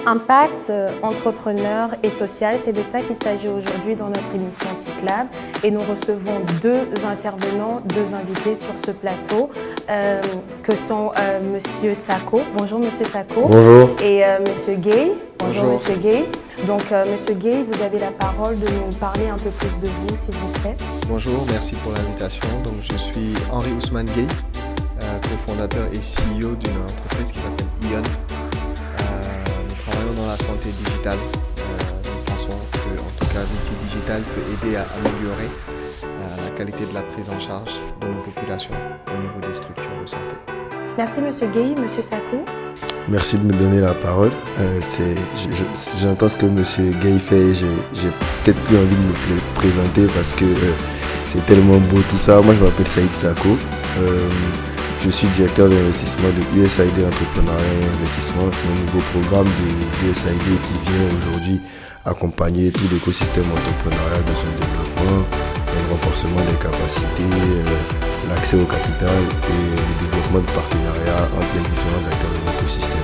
Impact entrepreneur et social, c'est de ça qu'il s'agit aujourd'hui dans notre émission TIC-Lab. Et nous recevons deux intervenants, deux invités sur ce plateau, que sont Monsieur Sako. Bonjour Monsieur Sako. Bonjour. Et Monsieur Gay. Bonjour, Bonjour. Monsieur Gay. Donc Monsieur Gay, vous avez la parole de nous parler un peu plus de vous, s'il vous plaît. Bonjour, merci pour l'invitation. Donc, je suis Henri Ousmane Gay, cofondateur et CEO d'une entreprise qui s'appelle Ion. Nous travaillons dans la santé digitale. Nous pensons que, en tout cas, l'outil digital peut aider à améliorer la qualité de la prise en charge de nos populations au niveau des structures de santé. Merci Monsieur Gay. Monsieur Sako. Merci de me donner la parole. J'entends ce que M. Gay fait et j'ai peut-être plus envie de me présenter parce que c'est tellement beau tout ça. Moi, je m'appelle Saïd Sako. Je suis directeur d'investissement de USAID Entrepreneuriat et Investissement. C'est un nouveau programme de USAID qui vient aujourd'hui accompagner tout l'écosystème entrepreneurial de son développement, le renforcement des capacités, l'accès au capital et le développement de partenariats entre les différents acteurs de l'écosystème.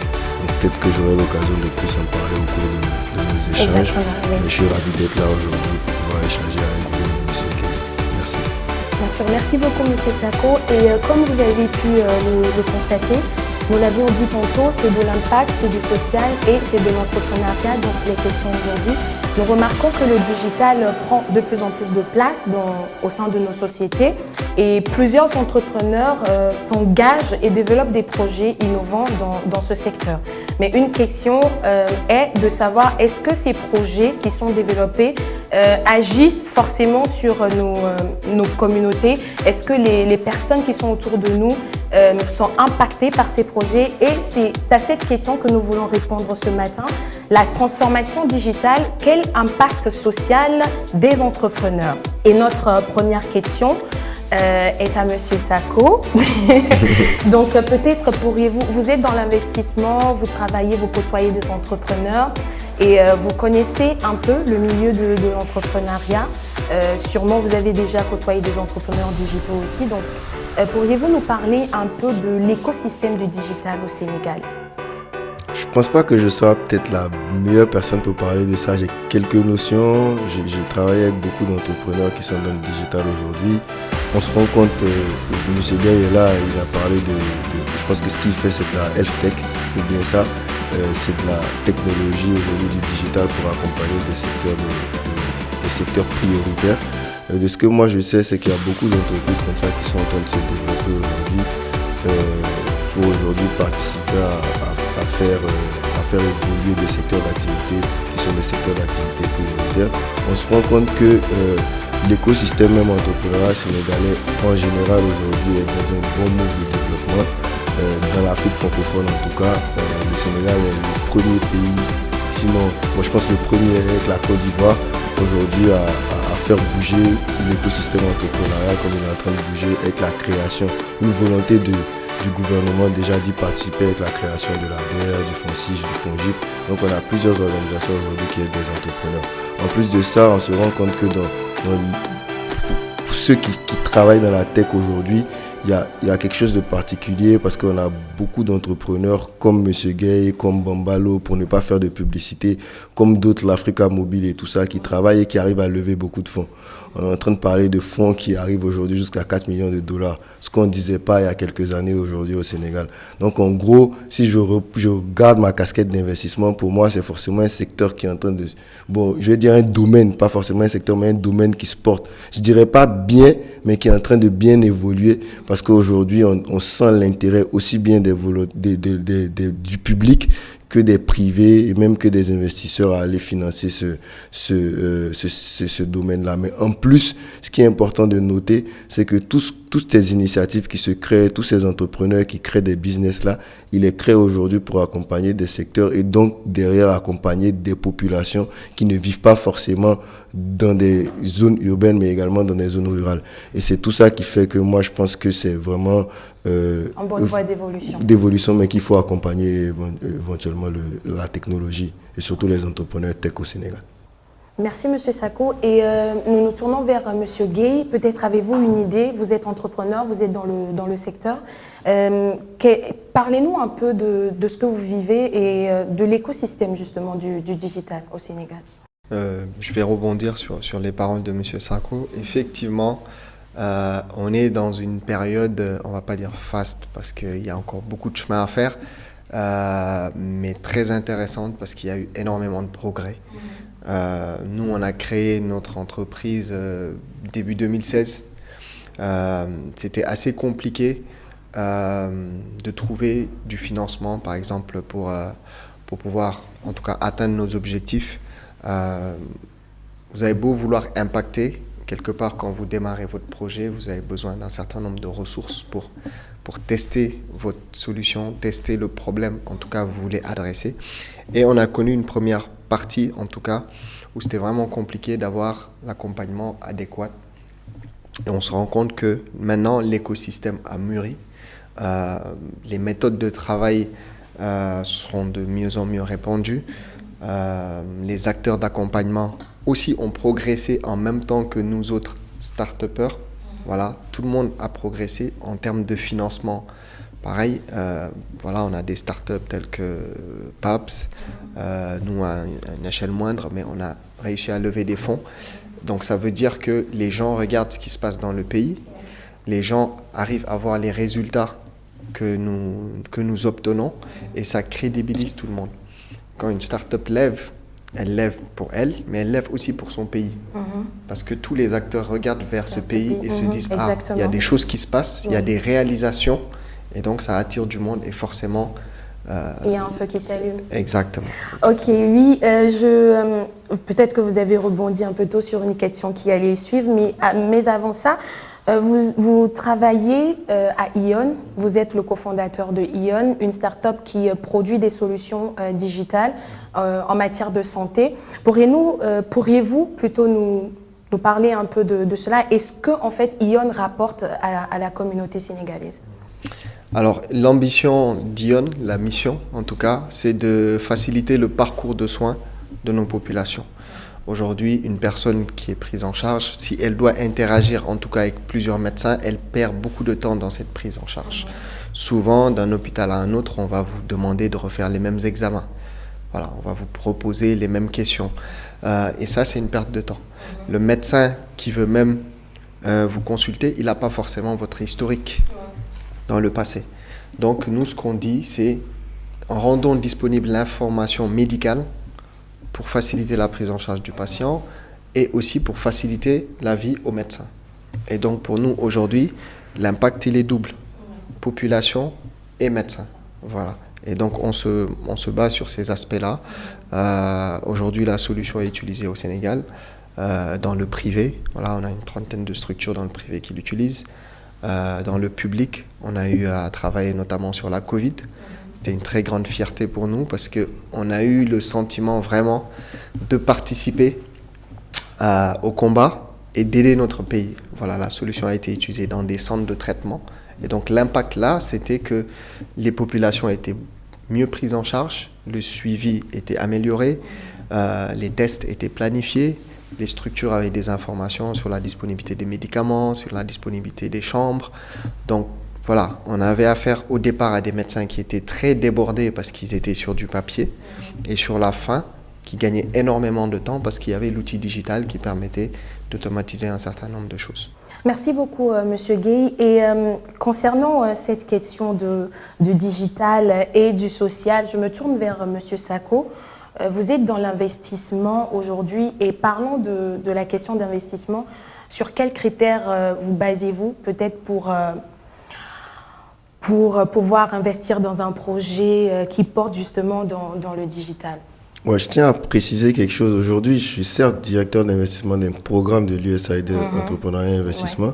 Peut-être que j'aurai l'occasion de plus en parler au cours de nos échanges. Mais je suis ravi d'être là aujourd'hui pour pouvoir échanger avec vous, M. Gay. Merci. Bien sûr, merci beaucoup Monsieur Sako. Et comme vous avez pu le constater, nous l'avions dit tantôt, c'est de l'impact, c'est du social et c'est de l'entrepreneuriat dont il est question aujourd'hui. Nous remarquons que le digital prend de plus en plus de place au sein de nos sociétés et plusieurs entrepreneurs s'engagent et développent des projets innovants dans ce secteur. Mais une question est de savoir est-ce que ces projets qui sont développés agissent forcément sur nos communautés? Est-ce que les personnes qui sont autour de nous sont impactées par ces projets? Et c'est à cette question que nous voulons répondre ce matin. La transformation digitale, quel impact social des entrepreneurs? Et notre première question est à Monsieur Sako. Donc peut-être pourriez-vous, vous êtes dans l'investissement, vous travaillez, vous côtoyez des entrepreneurs et vous connaissez un peu le milieu de l'entrepreneuriat. Sûrement vous avez déjà côtoyé des entrepreneurs digitaux aussi. Donc pourriez-vous nous parler un peu de l'écosystème du digital au Sénégal? Je ne pense pas que je sois peut-être la meilleure personne pour parler de ça. J'ai quelques notions. J'ai travaillé avec beaucoup d'entrepreneurs qui sont dans le digital aujourd'hui. On se rend compte, M. Gay est là, il a parlé je pense que ce qu'il fait, c'est de la health tech, c'est bien ça. C'est de la technologie aujourd'hui du digital pour accompagner des secteurs prioritaires. De ce que moi je sais, c'est qu'il y a beaucoup d'entreprises comme ça qui sont en train de se développer aujourd'hui pour aujourd'hui participer à faire évoluer des secteurs d'activité qui sont des secteurs d'activité prioritaires. On se rend compte que l'écosystème même entrepreneurial sénégalais en général aujourd'hui est dans un bon move de développement. Dans l'Afrique francophone en tout cas, le Sénégal est le premier pays, sinon moi je pense le premier avec la Côte d'Ivoire aujourd'hui à faire bouger l'écosystème entrepreneurial comme il est en train de bouger avec la création, une volonté du gouvernement déjà d'y participer avec la création de la BR, du FONSIG, du FONGIP. Donc on a plusieurs organisations aujourd'hui qui aident des entrepreneurs. En plus de ça, on se rend compte que pour ceux qui travaillent dans la tech aujourd'hui, il y a quelque chose de particulier parce qu'on a beaucoup d'entrepreneurs comme M. Gay, comme Bambalo, pour ne pas faire de publicité, comme d'autres, l'Africa Mobile et tout ça, qui travaillent et qui arrivent à lever beaucoup de fonds. On est en train de parler de fonds qui arrivent aujourd'hui jusqu'à 4 millions de dollars, ce qu'on ne disait pas il y a quelques années aujourd'hui au Sénégal. Donc en gros, si je regarde ma casquette d'investissement, pour moi c'est forcément un secteur qui est en train de... Bon, je vais dire un domaine, pas forcément un secteur, mais un domaine qui se porte. Je dirais pas bien, mais qui est en train de bien évoluer parce qu'aujourd'hui on sent l'intérêt aussi bien du public que des privés et même que des investisseurs à aller financer ce domaine-là. Mais en plus, ce qui est important de noter, c'est que toutes ces initiatives qui se créent, tous ces entrepreneurs qui créent des business-là, ils les créent aujourd'hui pour accompagner des secteurs et donc derrière accompagner des populations qui ne vivent pas forcément dans des zones urbaines mais également dans des zones rurales. Et c'est tout ça qui fait que moi je pense que c'est vraiment en bonne voie d'évolution, mais qu'il faut accompagner éventuellement la technologie et surtout les entrepreneurs tech au Sénégal. Merci Monsieur Sako. Et nous nous tournons vers Monsieur Gay. Peut-être avez-vous une idée, vous êtes entrepreneur, vous êtes dans le secteur. Parlez-nous un peu de ce que vous vivez et de l'écosystème justement du digital au Sénégal. Je vais rebondir sur les paroles de Monsieur Sako. Effectivement, on est dans une période, on ne va pas dire faste parce qu'il y a encore beaucoup de chemin à faire, mais très intéressante parce qu'il y a eu énormément de progrès. Nous, on a créé notre entreprise début 2016. C'était assez compliqué de trouver du financement, par exemple, pour pouvoir, en tout cas, atteindre nos objectifs. Vous avez beau vouloir impacter, quelque part, quand vous démarrez votre projet, vous avez besoin d'un certain nombre de ressources pour tester votre solution, tester le problème, en tout cas, que vous voulez adresser. Et on a connu une première partie, en tout cas, où c'était vraiment compliqué d'avoir l'accompagnement adéquat. Et on se rend compte que maintenant, l'écosystème a mûri. Les méthodes de travail seront de mieux en mieux répandues. Les acteurs d'accompagnement aussi ont progressé en même temps que nous autres start-upers. Voilà, tout le monde a progressé en termes de financement. Pareil, voilà, on a des startups telles que PAPS, nous à une échelle moindre, mais on a réussi à lever des fonds. Donc ça veut dire que les gens regardent ce qui se passe dans le pays, les gens arrivent à voir les résultats que nous obtenons et ça crédibilise tout le monde. Quand une startup lève, elle lève pour elle, mais elle lève aussi pour son pays. Parce que tous les acteurs regardent vers ce pays et se disent « Ah, il y a des choses qui se passent, il y a des réalisations ». Et donc, ça attire du monde et forcément... il y a un feu qui s'allume. Exactement. Ok, oui. Peut-être que vous avez rebondi un peu tôt sur une question qui allait suivre, mais avant ça, vous travaillez à Ion. Vous êtes le cofondateur de Ion, une start-up qui produit des solutions digitales en matière de santé. Pourriez-vous plutôt nous parler un peu de cela? Est-ce que, en fait, Ion rapporte à la communauté sénégalaise? Alors, l'ambition d'Ion, la mission en tout cas, c'est de faciliter le parcours de soins de nos populations. Aujourd'hui, une personne qui est prise en charge, si elle doit interagir en tout cas avec plusieurs médecins, elle perd beaucoup de temps dans cette prise en charge. Souvent, d'un hôpital à un autre, on va vous demander de refaire les mêmes examens. Voilà, on va vous proposer les mêmes questions. Et ça, c'est une perte de temps. Le médecin qui veut même vous consulter, il n'a pas forcément votre historique dans le passé. Donc nous, ce qu'on dit, c'est en rendant disponible l'information médicale pour faciliter la prise en charge du patient et aussi pour faciliter la vie aux médecins. Et donc pour nous, aujourd'hui, l'impact, il est double. Population et médecins. Voilà. Et donc on se base sur ces aspects-là. Aujourd'hui, la solution est utilisée au Sénégal, dans le privé. Voilà, on a une trentaine de structures dans le privé qui l'utilisent. Dans le public, on a eu à travailler notamment sur la Covid. C'était une très grande fierté pour nous parce qu'on a eu le sentiment vraiment de participer au combat et d'aider notre pays. Voilà, la solution a été utilisée dans des centres de traitement. Et donc l'impact là, c'était que les populations étaient mieux prises en charge, le suivi était amélioré, les tests étaient planifiés. Les structures avaient des informations sur la disponibilité des médicaments, sur la disponibilité des chambres. Donc voilà, on avait affaire au départ à des médecins qui étaient très débordés parce qu'ils étaient sur du papier et sur la fin, qui gagnaient énormément de temps parce qu'il y avait l'outil digital qui permettait d'automatiser un certain nombre de choses. Merci beaucoup, Monsieur Gay. Et concernant cette question du digital et du social, je me tourne vers Monsieur Sako. Vous êtes dans l'investissement aujourd'hui et parlons de la question d'investissement. Sur quels critères vous basez-vous peut-être pour pouvoir investir dans un projet qui porte justement dans le digital? Ouais, je tiens à préciser quelque chose. Aujourd'hui, je suis certes directeur d'investissement d'un programme de l'USAID Entrepreneuriat et Investissement,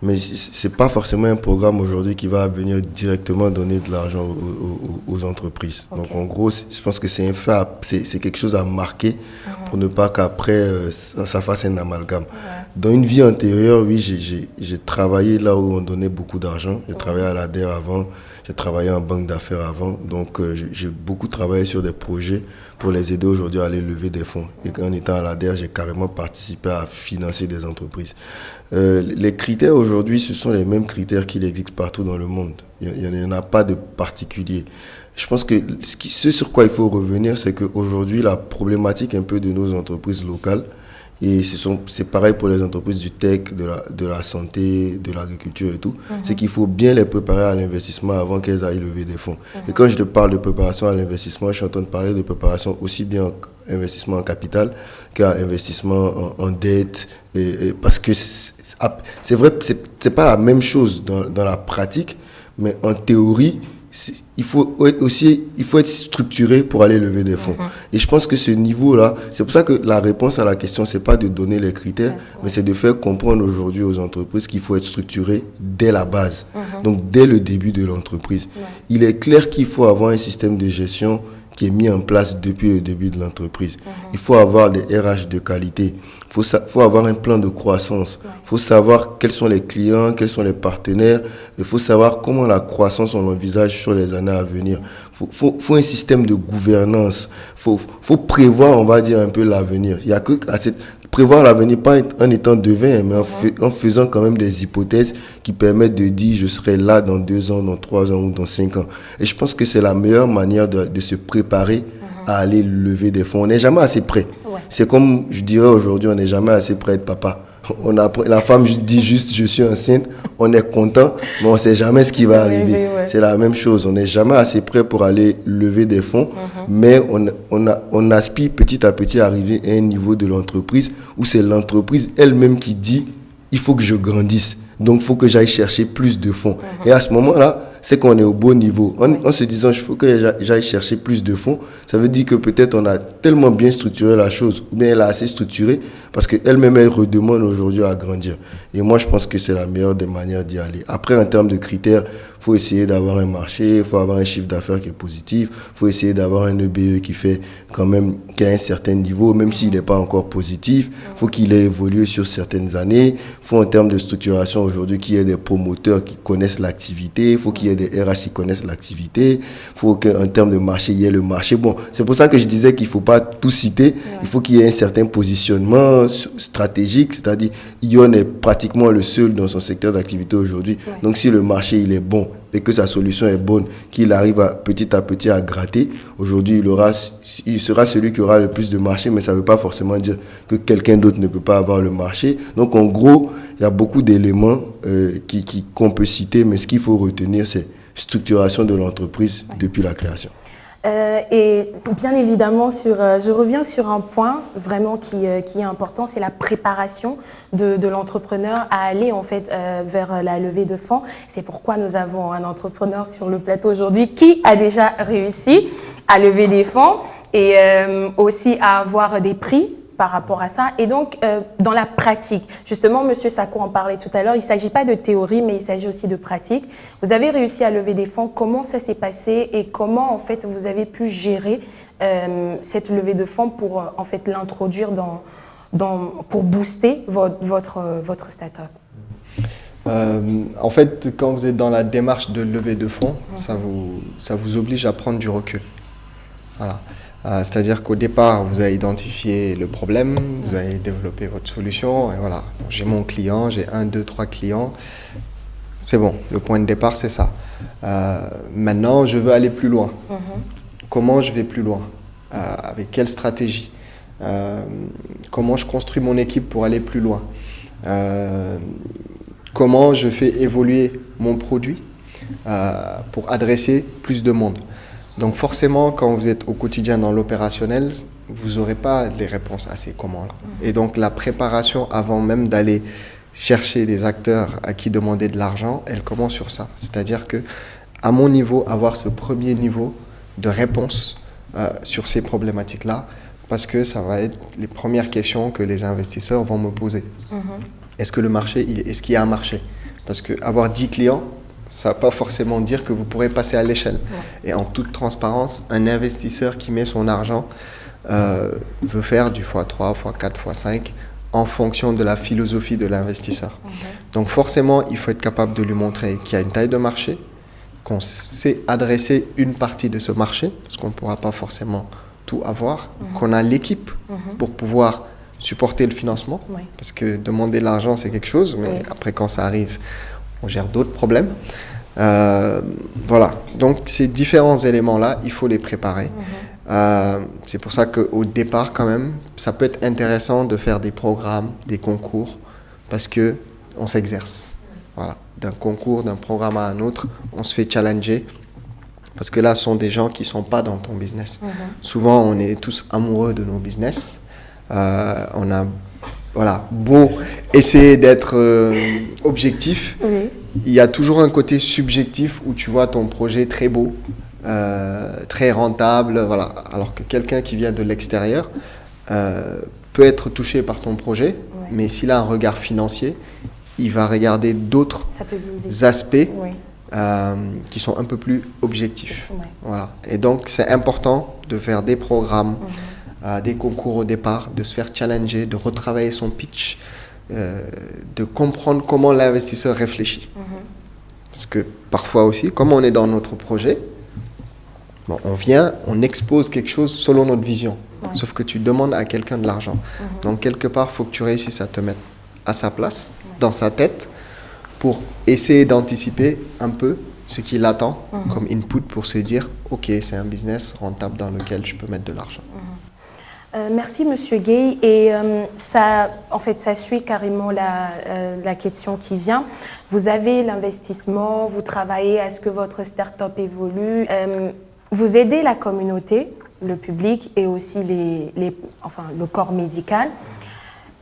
mais ce n'est pas forcément un programme aujourd'hui qui va venir directement donner de l'argent aux entreprises. Okay. Donc en gros, je pense que c'est un fait, c'est quelque chose à marquer pour ne pas qu'après ça fasse un amalgame. Dans une vie antérieure, oui, j'ai travaillé là où on donnait beaucoup d'argent. J'ai travaillé à l'ADER avant, J'ai travaillé en banque d'affaires avant, donc j'ai beaucoup travaillé sur des projets pour les aider aujourd'hui à aller lever des fonds. Et en étant à l'ADER, j'ai carrément participé à financer des entreprises. Les critères aujourd'hui, ce sont les mêmes critères qu'il existe partout dans le monde. Il n'y en a pas de particulier. Je pense que ce sur quoi il faut revenir, c'est qu'aujourd'hui, la problématique un peu de nos entreprises locales, et c'est pareil pour les entreprises du tech, de la santé, de l'agriculture et tout, c'est qu'il faut bien les préparer à l'investissement avant qu'elles aillent lever des fonds. Et quand je te parle de préparation à l'investissement, je suis en train de parler de préparation aussi bien en investissement en capital qu'à investissement en dette. Parce que c'est vrai, c'est pas la même chose dans la pratique, mais en théorie, il faut être structuré pour aller lever des fonds. Et je pense que ce niveau-là, c'est pour ça que la réponse à la question, c'est pas de donner les critères, mais c'est de faire comprendre aujourd'hui aux entreprises qu'il faut être structuré dès la base. Donc, dès le début de l'entreprise. Il est clair qu'il faut avoir un système de gestion qui est mis en place depuis le début de l'entreprise. Il faut avoir des RH de qualité. Il faut avoir un plan de croissance. Il faut savoir quels sont les clients, quels sont les partenaires. Il faut savoir comment la croissance, on l'envisage sur les années à venir. Il faut un système de gouvernance. Il faut prévoir, on va dire, un peu l'avenir. Il y a que prévoir l'avenir, pas en étant devin, mais en faisant quand même des hypothèses qui permettent de dire je serai là dans 2 ans, dans 3 ans ou dans 5 ans. Et je pense que c'est la meilleure manière de se préparer à aller lever des fonds. On n'est jamais assez prêt. C'est comme je dirais aujourd'hui, on n'est jamais assez prêt d'être papa. La femme dit juste je suis enceinte, on est content, mais on ne sait jamais ce qui va arriver. C'est la même chose, on n'est jamais assez prêt pour aller lever des fonds, mais on aspire petit à petit à arriver à un niveau de l'entreprise où c'est l'entreprise elle-même qui dit il faut que je grandisse, donc il faut que j'aille chercher plus de fonds. Et à ce moment-là, c'est qu'on est au bon niveau. En se disant, il faut que j'aille chercher plus de fonds, ça veut dire que peut-être on a tellement bien structuré la chose, ou bien elle a assez structuré, parce qu'elle-même, elle redemande aujourd'hui à grandir. Et moi, je pense que c'est la meilleure des manières d'y aller. Après, en termes de critères, il faut essayer d'avoir un marché, il faut avoir un chiffre d'affaires qui est positif, il faut essayer d'avoir un EBE qui fait quand même, qui a un certain niveau, même s'il n'est pas encore positif. Il faut qu'il ait évolué sur certaines années. Il faut, en termes de structuration aujourd'hui, qu'il y ait des promoteurs qui connaissent l'activité. Il faut qu'il y ait des RH qui connaissent l'activité. Il faut qu'en termes de marché, il y ait le marché. Bon, c'est pour ça que je disais qu'il ne faut pas tout citer. Il faut qu'il y ait un certain positionnement stratégique, c'est-à-dire Ion est pratiquement le seul dans son secteur d'activité aujourd'hui. Donc, si le marché, il est bon, et que sa solution est bonne, qu'il arrive petit à petit à gratter, aujourd'hui, il sera celui qui aura le plus de marché, mais ça ne veut pas forcément dire que quelqu'un d'autre ne peut pas avoir le marché. Donc, en gros, il y a beaucoup d'éléments qu'on peut citer, mais ce qu'il faut retenir, c'est structuration de l'entreprise depuis la création. Et bien évidemment, je reviens sur un point vraiment qui est important, c'est la préparation de l'entrepreneur à aller en fait vers la levée de fonds. C'est pourquoi nous avons un entrepreneur sur le plateau aujourd'hui qui a déjà réussi à lever des fonds et aussi à avoir des prix par rapport à ça. Et donc, dans la pratique, justement, M. Sako en parlait tout à l'heure, il ne s'agit pas de théorie, mais il s'agit aussi de pratique. Vous avez réussi à lever des fonds. Comment ça s'est passé et comment, en fait, vous avez pu gérer cette levée de fonds pour, en fait, l'introduire pour booster votre start-up? En fait, quand vous êtes dans la démarche de levée de fonds, ça vous oblige à prendre du recul. Voilà. C'est-à-dire qu'au départ, vous avez identifié le problème, vous avez développé votre solution, et voilà, j'ai mon client, j'ai 1, 2, 3 clients, c'est bon, le point de départ, c'est ça. Maintenant, je veux aller plus loin. Comment je vais plus loin? Avec quelle stratégie? Comment je construis mon équipe pour aller plus loin? Comment je fais évoluer mon produit pour adresser plus de monde? Donc forcément, quand vous êtes au quotidien dans l'opérationnel, vous n'aurez pas les réponses à ces comment-là. Et donc la préparation avant même d'aller chercher des acteurs à qui demander de l'argent, elle commence sur ça. C'est-à-dire que à mon niveau, avoir ce premier niveau de réponse sur ces problématiques-là, parce que ça va être les premières questions que les investisseurs vont me poser. Est-ce que le marché, est-ce qu'il y a un marché? Parce qu'avoir 10 clients, ça ne va pas forcément dire que vous pourrez passer à l'échelle. Et en toute transparence, un investisseur qui met son argent veut faire du x3, x4, x5 en fonction de la philosophie de l'investisseur. Donc forcément, il faut être capable de lui montrer qu'il y a une taille de marché, qu'on sait adresser une partie de ce marché, parce qu'on ne pourra pas forcément tout avoir, qu'on a l'équipe pour pouvoir supporter le financement, parce que demander l'argent, c'est quelque chose, mais après, quand ça arrive, on gère d'autres problèmes. Voilà, donc ces différents éléments-là, il faut les préparer. C'est pour ça qu'au départ, quand même, ça peut être intéressant de faire des programmes, des concours, parce qu'on s'exerce. Voilà. D'un concours, d'un programme à un autre, on se fait challenger, parce que là, ce sont des gens qui ne sont pas dans ton business. Souvent, on est tous amoureux de nos business. On a beau essayer d'être objectif, il y a toujours un côté subjectif où tu vois ton projet très beau, très rentable, voilà. Alors que quelqu'un qui vient de l'extérieur peut être touché par ton projet, mais s'il a un regard financier, il va regarder d'autres aspects qui sont un peu plus objectifs. Voilà. Et donc, c'est important de faire des programmes, des concours au départ, de se faire challenger, de retravailler son pitch, de comprendre comment l'investisseur réfléchit. Parce que parfois aussi, comme on est dans notre projet, on vient, on expose quelque chose selon notre vision. Sauf que tu demandes à quelqu'un de l'argent. Donc, quelque part, il faut que tu réussisses à te mettre à sa place, dans sa tête, pour essayer d'anticiper un peu ce qu'il attend comme input pour se dire « Ok, c'est un business rentable dans lequel je peux mettre de l'argent. » Merci Monsieur Gueye, et ça suit carrément la question qui vient. Vous avez l'investissement, vous travaillez à ce que votre start-up évolue, vous aidez la communauté, le public et aussi le corps médical.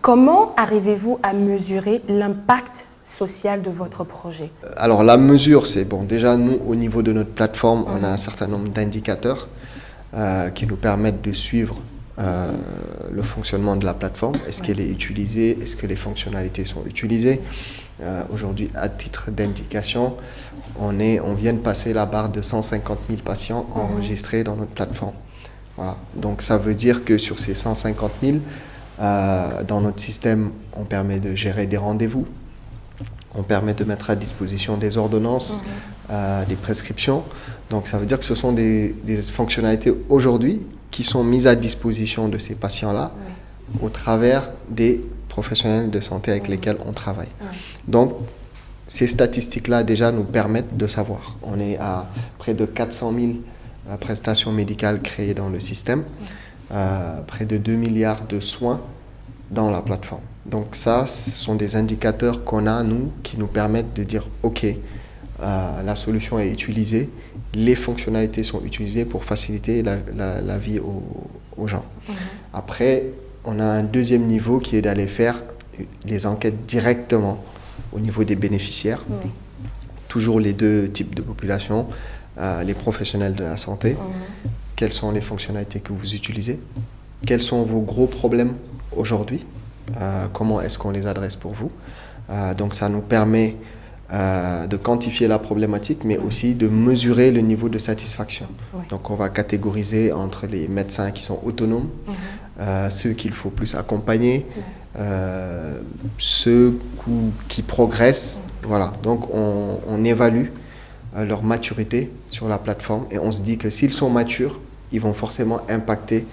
Comment arrivez-vous à mesurer l'impact social de votre projet? Alors la mesure, c'est bon. Déjà nous, au niveau de notre plateforme, on a un certain nombre d'indicateurs qui nous permettent de suivre le fonctionnement de la plateforme. Est-ce qu'elle est utilisée? Est-ce que les fonctionnalités sont utilisées? Aujourd'hui, à titre d'indication, on vient de passer la barre de 150 000 patients enregistrés dans notre plateforme. Voilà. Donc ça veut dire que sur ces 150 000, dans notre système, on permet de gérer des rendez-vous, on permet de mettre à disposition des ordonnances, des prescriptions. Donc ça veut dire que ce sont des fonctionnalités aujourd'hui qui sont mises à disposition de ces patients-là au travers des professionnels de santé avec lesquels on travaille. Donc ces statistiques-là déjà nous permettent de savoir. On est à près de 400 000 prestations médicales créées dans le système, près de 2 milliards de soins dans la plateforme. Donc ça, ce sont des indicateurs qu'on a, nous, qui nous permettent de dire « Ok, la solution est utilisée, les fonctionnalités sont utilisées pour faciliter la vie aux gens. » Après, on a un deuxième niveau qui est d'aller faire les enquêtes directement au niveau des bénéficiaires. Toujours les deux types de population, les professionnels de la santé. Quelles sont les fonctionnalités que vous utilisez? Quels sont vos gros problèmes aujourd'hui? Comment est-ce qu'on les adresse pour vous? Donc ça nous permet de quantifier la problématique, mais aussi de mesurer le niveau de satisfaction. Donc on va catégoriser entre les médecins qui sont autonomes, ceux qu'il faut plus accompagner, ceux qui progressent. Voilà. Donc on évalue leur maturité sur la plateforme et on se dit que s'ils sont matures, ils vont forcément impacter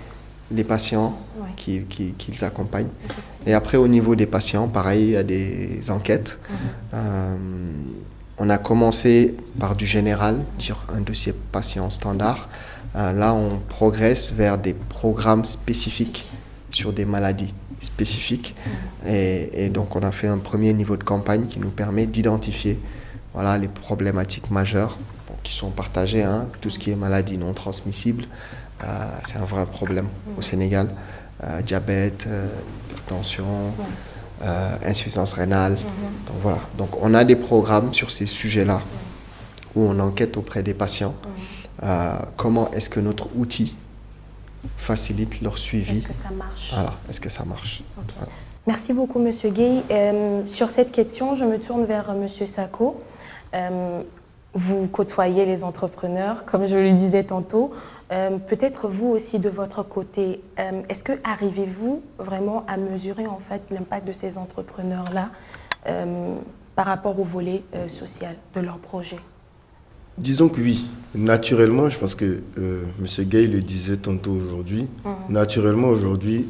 les patients qu'ils accompagnent. Et après, au niveau des patients, pareil, il y a des enquêtes. On a commencé par du général, sur un dossier patient standard. Là, on progresse vers des programmes spécifiques sur des maladies spécifiques. Et donc, on a fait un premier niveau de campagne qui nous permet d'identifier les problématiques majeures qui sont partagées. Tout ce qui est maladie non transmissible, c'est un vrai problème au Sénégal. Diabète, hypertension, insuffisance rénale. Donc voilà. Donc on a des programmes sur ces sujets-là où on enquête auprès des patients. Comment est-ce que notre outil facilite leur suivi? Est-ce que ça marche? Voilà. Est-ce que ça marche? Voilà. Merci beaucoup, Monsieur Gueye. Sur cette question, je me tourne vers Monsieur Sako. Vous côtoyez les entrepreneurs, comme je le disais tantôt. Peut-être vous aussi de votre côté, est-ce que arrivez-vous vraiment à mesurer en fait l'impact de ces entrepreneurs-là par rapport au volet social de leur projet? Disons que oui. Naturellement, je pense que M. Gay le disait tantôt aujourd'hui, naturellement aujourd'hui,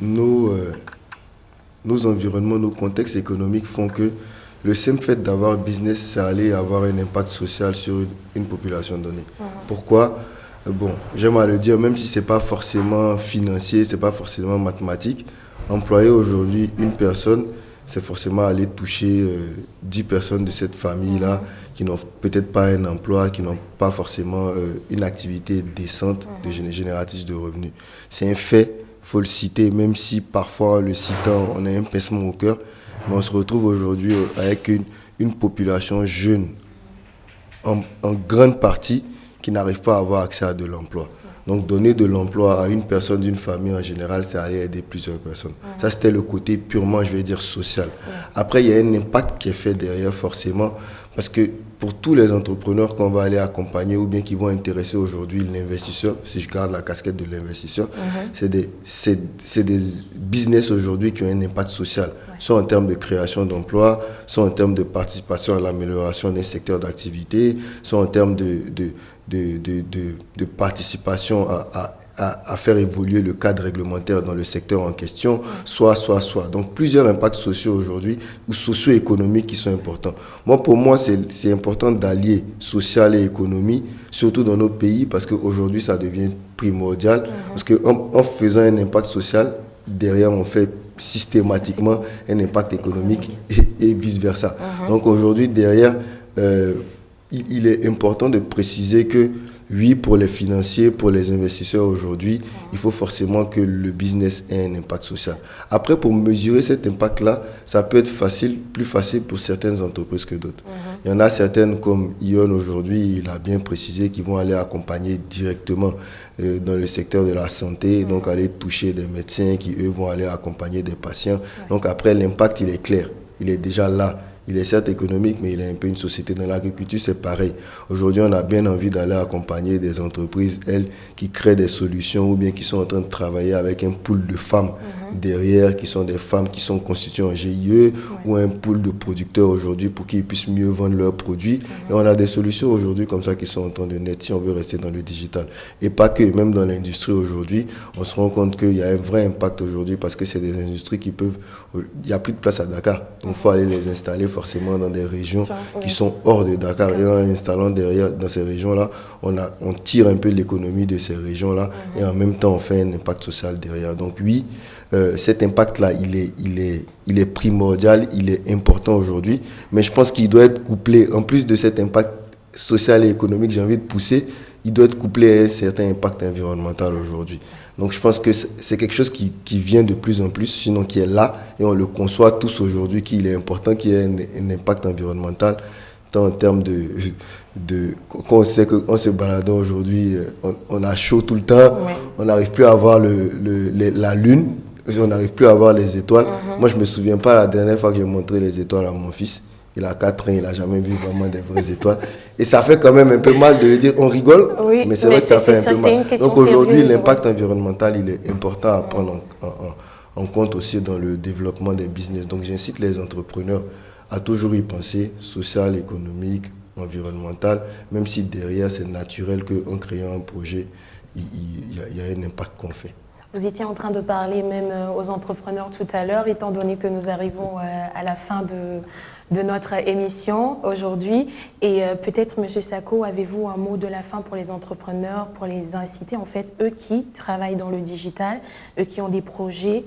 nos environnements, nos contextes économiques font que le simple fait d'avoir business, c'est aller avoir un impact social sur une population donnée. Pourquoi? Bon, j'aime à le dire, même si ce n'est pas forcément financier, ce n'est pas forcément mathématique, employer aujourd'hui une personne, c'est forcément aller toucher 10 personnes de cette famille-là qui n'ont peut-être pas un emploi, qui n'ont pas forcément une activité décente génératrice de revenus. C'est un fait, il faut le citer, même si parfois en le citant, on a un pincement au cœur, mais on se retrouve aujourd'hui avec une population jeune, en grande partie, qui n'arrive pas à avoir accès à de l'emploi. Donc donner de l'emploi à une personne d'une famille en général, c'est aller aider plusieurs personnes. Ça, c'était le côté purement, je vais dire, social. Après, il y a un impact qui est fait derrière forcément, parce que pour tous les entrepreneurs qu'on va aller accompagner ou bien qui vont intéresser aujourd'hui l'investisseur, si je garde la casquette de l'investisseur, c'est des business aujourd'hui qui ont un impact social, soit en termes de création d'emplois, soit en termes de participation à l'amélioration des secteurs d'activité, soit en termes de participation à faire évoluer le cadre réglementaire dans le secteur en question, soit. Donc, plusieurs impacts sociaux aujourd'hui, ou socio-économiques qui sont importants. Pour moi, c'est important d'allier social et économie, surtout dans nos pays, parce qu'aujourd'hui, ça devient primordial. Parce qu'en faisant un impact social, derrière, on fait systématiquement un impact économique et vice-versa. Donc, aujourd'hui, derrière, il est important de préciser que oui, pour les financiers, pour les investisseurs aujourd'hui, il faut forcément que le business ait un impact social. Après, pour mesurer cet impact-là, ça peut être plus facile pour certaines entreprises que d'autres. Il y en a certaines comme Ion aujourd'hui, il a bien précisé qu'ils vont aller accompagner directement dans le secteur de la santé, donc aller toucher des médecins qui, eux, vont aller accompagner des patients. Donc après, l'impact, il est clair, il est déjà là. Il est certes économique, mais il est un peu une société. Dans l'agriculture, c'est pareil. Aujourd'hui, on a bien envie d'aller accompagner des entreprises, elles, qui créent des solutions ou bien qui sont en train de travailler avec un pool de femmes derrière, qui sont des femmes qui sont constituées en GIE ou un pool de producteurs aujourd'hui pour qu'ils puissent mieux vendre leurs produits. Et on a des solutions aujourd'hui comme ça qui sont en train de naître si on veut rester dans le digital. Et pas que, même dans l'industrie aujourd'hui, on se rend compte qu'il y a un vrai impact aujourd'hui parce que c'est des industries qui peuvent... Il n'y a plus de place à Dakar. Donc, il faut aller les installer forcément dans des régions qui sont hors de Dakar. Et en installant derrière, dans ces régions-là, on tire un peu l'économie de ces régions-là et en même temps, on fait un impact social derrière. Donc oui, cet impact-là, il est primordial, il est important aujourd'hui, mais je pense qu'il doit être couplé, en plus de cet impact social et économique, j'ai envie de pousser, il doit être couplé à un certain impact environnemental aujourd'hui. Donc je pense que c'est quelque chose qui vient de plus en plus, sinon qui est là, et on le conçoit tous aujourd'hui, qu'il est important qu'il y ait un impact environnemental, tant en termes quand on sait qu'en se baladant aujourd'hui, on a chaud tout le temps, on n'arrive plus à voir la lune, on n'arrive plus à voir les étoiles. Moi, je me souviens pas la dernière fois que j'ai montré les étoiles à mon fils. Il a 4 ans, il n'a jamais vu vraiment des vraies étoiles. Et ça fait quand même un peu mal de le dire. On rigole, mais c'est vrai que ça fait un peu mal. Donc aujourd'hui, l'impact environnemental, il est important à prendre en compte aussi dans le développement des business. Donc j'incite les entrepreneurs à toujours y penser, social, économique, environnemental, même si derrière, c'est naturel qu'en créant un projet, il y a un impact qu'on fait. Vous étiez en train de parler même aux entrepreneurs tout à l'heure, étant donné que nous arrivons à la fin de notre émission aujourd'hui. Et peut-être, M. Sako, avez-vous un mot de la fin pour les entrepreneurs, pour les inciter, en fait, eux qui travaillent dans le digital, eux qui ont des projets,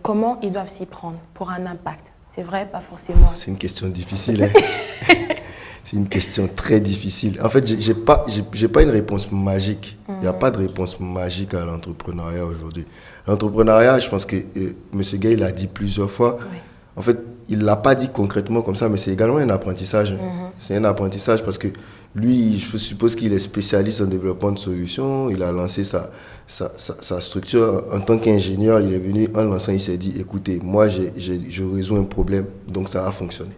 comment ils doivent s'y prendre pour un impact? C'est vrai, pas forcément. C'est une question difficile. Hein. C'est une question très difficile. En fait, j'ai pas une réponse magique. Il n'y a pas de réponse magique à l'entrepreneuriat aujourd'hui. L'entrepreneuriat, je pense que M. Gay l'a dit plusieurs fois. Oui. En fait, il ne l'a pas dit concrètement comme ça, mais c'est également un apprentissage. C'est un apprentissage parce que lui, je suppose qu'il est spécialiste en développement de solutions. Il a lancé sa structure. En tant qu'ingénieur, il est venu en lançant, il s'est dit, écoutez, moi, je résous un problème, donc ça va fonctionner.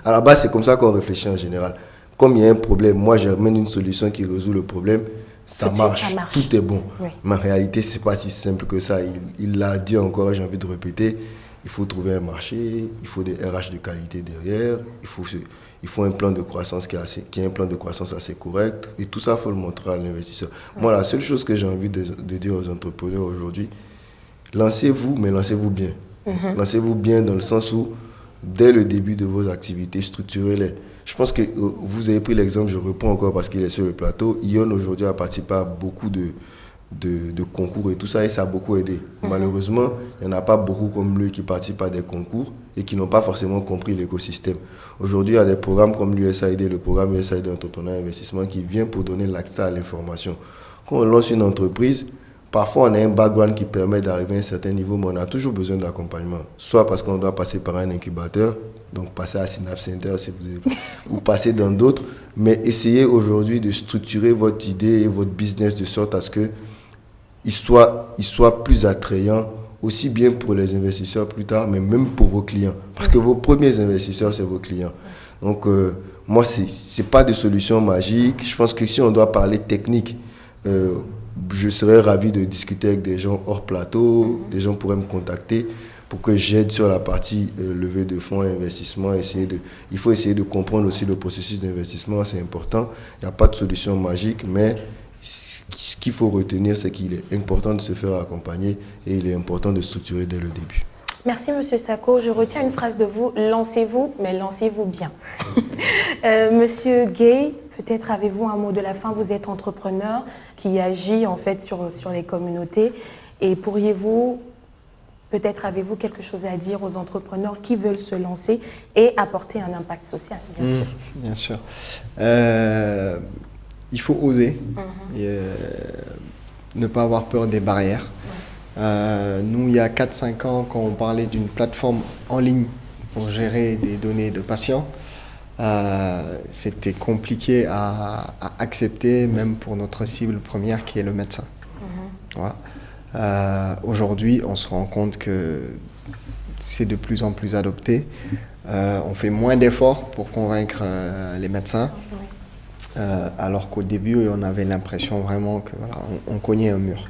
À la base, c'est comme ça qu'on réfléchit en général. Comme il y a un problème, moi, j'amène une solution qui résout le problème. Ça marche, tout est bon. Oui. Mais en réalité, ce n'est pas si simple que ça. Il l'a dit encore, j'ai envie de répéter. il faut trouver un marché, il faut des RH de qualité derrière, il faut un plan de croissance qui est un plan de croissance assez correct. Et tout ça, il faut le montrer à l'investisseur. Moi, la seule chose que j'ai envie de dire aux entrepreneurs aujourd'hui, lancez-vous, mais lancez-vous bien. Lancez-vous bien dans le sens où, dès le début de vos activités, structurez-les. Je pense que vous avez pris l'exemple, je reprends encore parce qu'il est sur le plateau. Ion aujourd'hui a participé à beaucoup de concours et tout ça, et ça a beaucoup aidé. Malheureusement, il n'y en a pas beaucoup comme lui qui participent à des concours et qui n'ont pas forcément compris l'écosystème. Aujourd'hui, il y a des programmes comme l'USAID, le programme USAID Entrepreneur et Investissement, qui vient pour donner l'accès à l'information. Quand on lance une entreprise, parfois on a un background qui permet d'arriver à un certain niveau, mais on a toujours besoin d'accompagnement. Soit parce qu'on doit passer par un incubateur, donc passer à Synapse Center si vous avez, ou passer dans d'autres, mais essayez aujourd'hui de structurer votre idée et votre business de sorte à ce que il soit plus attrayant, aussi bien pour les investisseurs plus tard, mais même pour vos clients. Parce que vos premiers investisseurs, c'est vos clients. Donc, moi, c'est pas de solution magique. Je pense que si on doit parler technique, je serais ravi de discuter avec des gens hors plateau. Des gens pourraient me contacter pour que j'aide sur la partie levée de fonds et investissement. Il faut essayer de comprendre aussi le processus d'investissement, c'est important. Il n'y a pas de solution magique, mais ce qu'il faut retenir, c'est qu'il est important de se faire accompagner et il est important de structurer dès le début. Merci Monsieur Sako. Je retiens une phrase de vous, lancez-vous, mais lancez-vous bien. Monsieur Gay, peut-être avez-vous un mot de la fin. Vous êtes entrepreneur qui agit en fait sur les communautés et pourriez-vous, peut-être avez-vous quelque chose à dire aux entrepreneurs qui veulent se lancer et apporter un impact social, bien sûr. Bien sûr. Il faut oser, et, ne pas avoir peur des barrières. Nous, il y a 4-5 ans, quand on parlait d'une plateforme en ligne pour gérer des données de patients, c'était compliqué à accepter, même pour notre cible première qui est le médecin. Voilà. Aujourd'hui, on se rend compte que c'est de plus en plus adopté. On fait moins d'efforts pour convaincre les médecins. Alors qu'au début, on avait l'impression vraiment que voilà, on cognait un mur.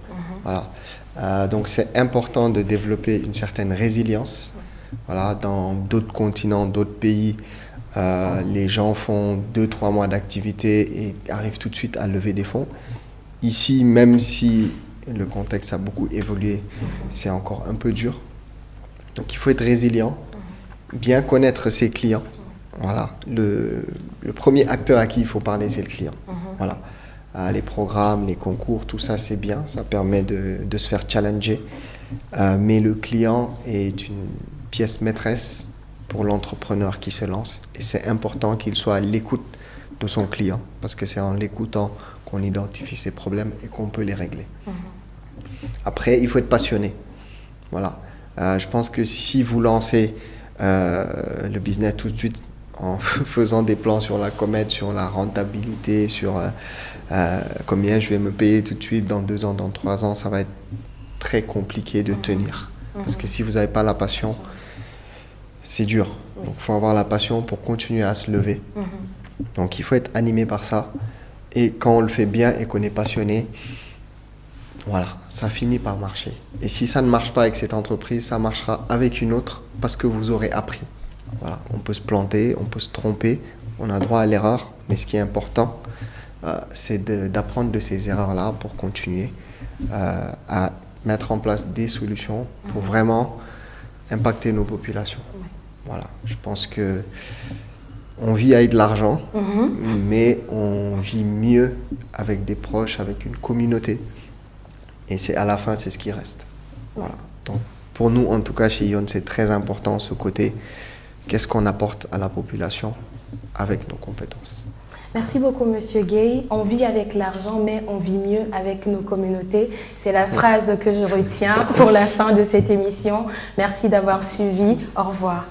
Voilà. Donc c'est important de développer une certaine résilience. Voilà, dans d'autres continents, d'autres pays, les gens font 2-3 mois d'activité et arrivent tout de suite à lever des fonds. Ici, même si le contexte a beaucoup évolué, c'est encore un peu dur. Donc il faut être résilient, bien connaître ses clients. Voilà, le premier acteur à qui il faut parler, c'est le client. Voilà. Les programmes, les concours, tout ça, c'est bien. Ça permet de se faire challenger. Mais le client est une pièce maîtresse pour l'entrepreneur qui se lance. Et c'est important qu'il soit à l'écoute de son client. Parce que c'est en l'écoutant qu'on identifie ses problèmes et qu'on peut les régler. Après, il faut être passionné. Voilà. Je pense que si vous lancez le business tout de suite, en faisant des plans sur la comète, sur la rentabilité, sur combien je vais me payer tout de suite dans 2 ans, dans 3 ans, ça va être très compliqué de tenir. Parce que si vous n'avez pas la passion, c'est dur. Donc il faut avoir la passion pour continuer à se lever. Donc il faut être animé par ça. Et quand on le fait bien et qu'on est passionné, voilà, ça finit par marcher. Et si ça ne marche pas avec cette entreprise, ça marchera avec une autre parce que vous aurez appris. Voilà, on peut se planter, on peut se tromper, on a droit à l'erreur, mais ce qui est important, c'est d'apprendre de ces erreurs-là pour continuer à mettre en place des solutions pour vraiment impacter nos populations. Voilà, je pense que on vit avec de l'argent, mais on vit mieux avec des proches, avec une communauté, et c'est à la fin, c'est ce qui reste. Voilà. Donc, pour nous, en tout cas, chez Ion, c'est très important ce côté. Qu'est-ce qu'on apporte à la population avec nos compétences? Merci beaucoup, Monsieur Gay. On vit avec l'argent, mais on vit mieux avec nos communautés. C'est la phrase que je retiens pour la fin de cette émission. Merci d'avoir suivi. Au revoir.